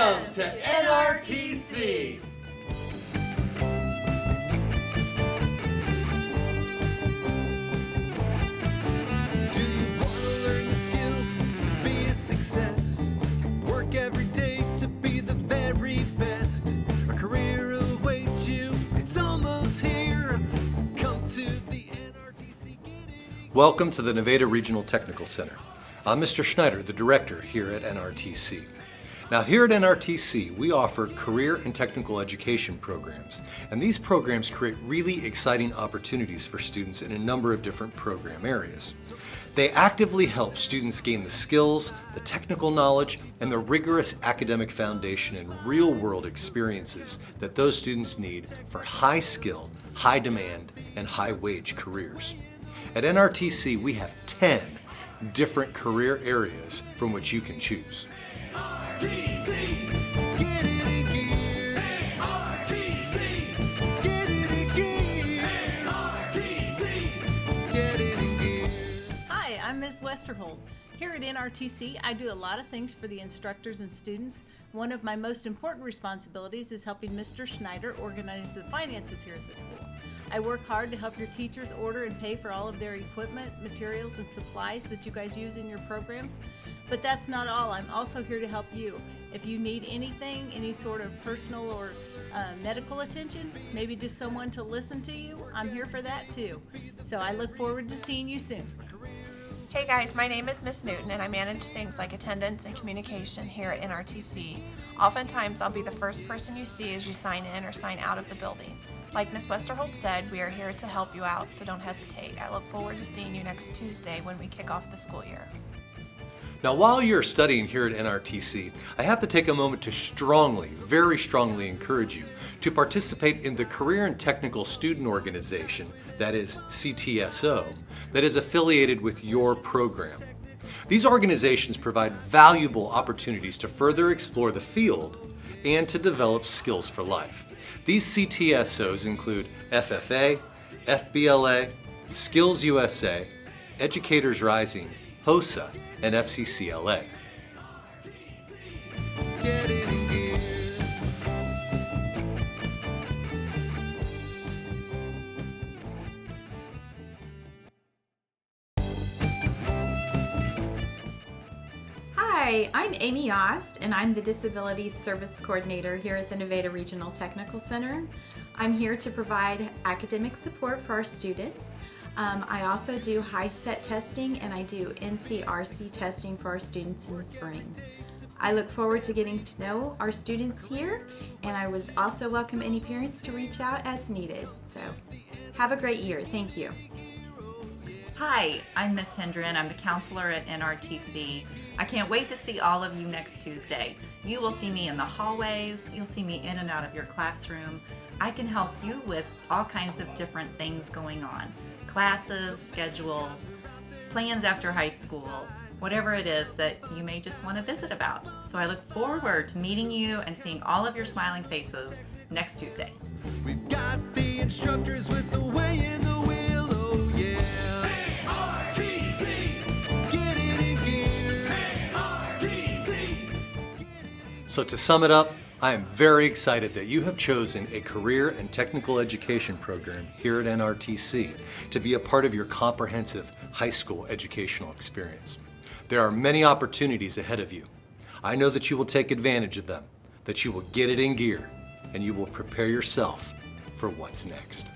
Welcome to NRTC. Do you want to learn the skills to be a success? Work every day to be the very best. A career awaits you, it's almost here. Come to the NRTC. Welcome to the Nevada Regional Technical Center. I'm Mr. Schneider, the director here at NRTC. Now here at NRTC, we offer career and technical education programs, and these programs create really exciting opportunities for students in a number of different program areas. They actively help students gain the skills, the technical knowledge, and the rigorous academic foundation and real-world experiences that those students need for high-skill, high-demand, and high-wage careers. At NRTC, we have 10 different career areas from which you can choose. NRTC, get it in gear. NRTC, get it in gear. NRTC, get it in gear. Hi, I'm Ms. Westerhold. Here at NRTC, I do a lot of things for the instructors and students. One of my most important responsibilities is helping Mr. Schneider organize the finances here at the school. I work hard to help your teachers order and pay for all of their equipment, materials, and supplies that you guys use in your programs. But that's not all. I'm also here to help you. If you need anything, any sort of personal or medical attention, maybe just someone to listen to you, I'm here for that too. So I look forward to seeing you soon. Hey guys, my name is Miss Newton and I manage things like attendance and communication here at NRTC. Oftentimes I'll be the first person you see as you sign in or sign out of the building. Like Ms. Westerhold said, we are here to help you out, so don't hesitate. I look forward to seeing you next Tuesday when we kick off the school year. Now, while you're studying here at NRTC, I have to take a moment to strongly, very strongly encourage you to participate in the Career and Technical Student Organization, that is CTSO, that is affiliated with your program. These organizations provide valuable opportunities to further explore the field and to develop skills for life. These CTSOs include FFA, FBLA, Skills USA, Educators Rising, HOSA, and FCCLA. Get it in gear. Hi, I'm Amy Yost, and I'm the Disability Service Coordinator here at the Nevada Regional Technical Center. I'm here to provide academic support for our students. I also do HiSET testing and I do NCRC testing for our students in the spring. I look forward to getting to know our students here, and I would also welcome any parents to reach out as needed. So have a great year. Thank you. Hi, I'm Miss Hendren. I'm the counselor at NRTC. I can't wait to see all of you next Tuesday. You will see me in the hallways. You'll see me in and out of your classroom. I can help you with all kinds of different things going on. Classes, schedules, plans after high school, whatever it is that you may just want to visit about. So I look forward to meeting you and seeing all of your smiling faces next Tuesday. We've got the instructors with the way in the wheel, oh yeah. NRTC, get it in gear. NRTC. So to sum it up, I am very excited that you have chosen a career and technical education program here at NRTC to be a part of your comprehensive high school educational experience. There are many opportunities ahead of you. I know that you will take advantage of them, that you will get it in gear, and you will prepare yourself for what's next.